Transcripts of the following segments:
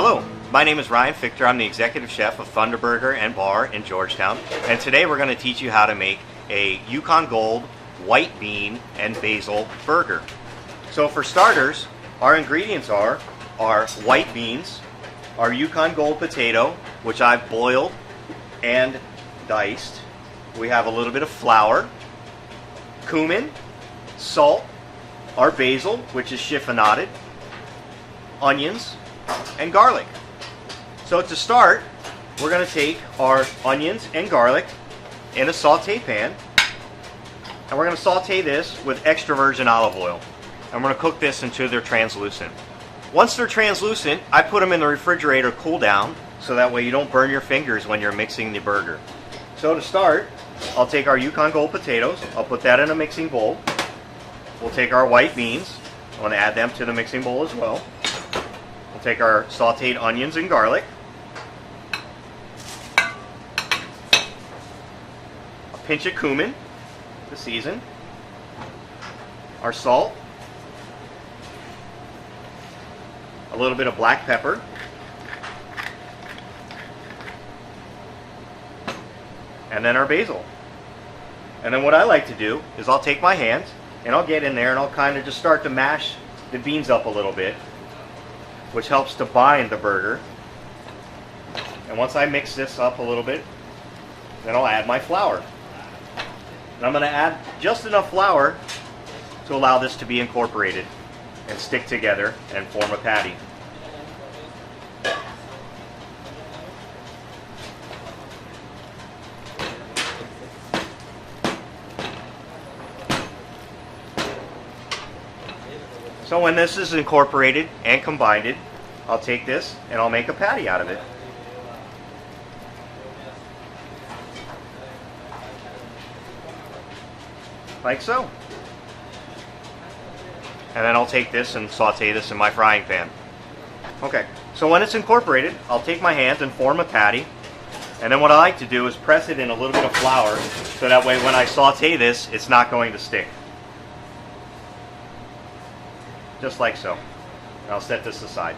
Hello, my name is Ryan Fichter. I'm the executive chef of Thunderburger and Bar in Georgetown, and today we're going to teach you how to make a Yukon Gold white bean and basil burger. So for starters, our ingredients are our white beans, our Yukon Gold potato, which I've boiled and diced. We have a little bit of flour, cumin, salt, our basil, which is chiffonaded, onions, and garlic. So to start, we're going to take our onions and garlic in a saute pan, and we're going to saute this with extra virgin olive oil. And we're going to cook this until they're translucent. Once they're translucent, I put them in the refrigerator to cool down, so that way you don't burn your fingers when you're mixing the burger. So to start, I'll take our Yukon Gold potatoes, I'll put that in a mixing bowl. We'll take our white beans, I want to add them to the mixing bowl as well. We'll take our sauteed onions and garlic. A pinch of cumin to season. Our salt. A little bit of black pepper. And then our basil. And then what I like to do is I'll take my hands and I'll get in there and I'll kind of just start to mash the beans up a little bit, which helps to bind the burger. And once I mix this up a little bit, then I'll add my flour. And I'm going to add just enough flour to allow this to be incorporated and stick together and form a patty. So when this is incorporated and combined, I'll take this and I'll make a patty out of it. Like so. And then I'll take this and saute this in my frying pan. Okay, so when it's incorporated, I'll take my hands and form a patty. And then what I like to do is press it in a little bit of flour, so that way when I saute this, it's not going to stick. Just like so. And I'll set this aside.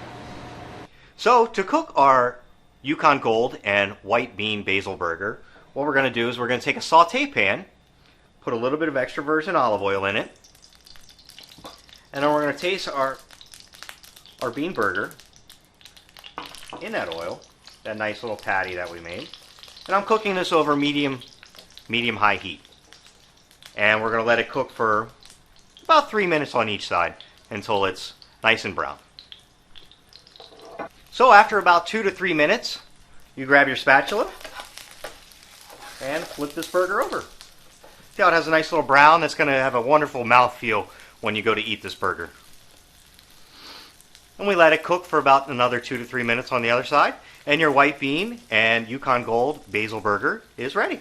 So to cook our Yukon Gold and white bean basil burger, what we're going to do is we're going to take a saute pan, put a little bit of extra virgin olive oil in it, and then we're going to taste our bean burger in that oil, that nice little patty that we made. And I'm cooking this over medium-high heat. And we're going to let it cook for about 3 minutes on each side until it's nice and brown. So after about 2 to 3 minutes, you grab your spatula and flip this burger over. See how it has a nice little brown? That's going to have a wonderful mouthfeel when you go to eat this burger. And we let it cook for about another 2 to 3 minutes on the other side, and your white bean and Yukon Gold basil burger is ready.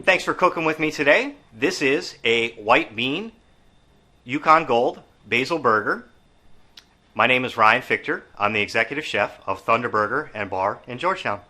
Thanks for cooking with me today. This is a white bean Yukon Gold basil burger. My name is Ryan Fichter. I'm the executive chef of Thunderburger and Bar in Georgetown.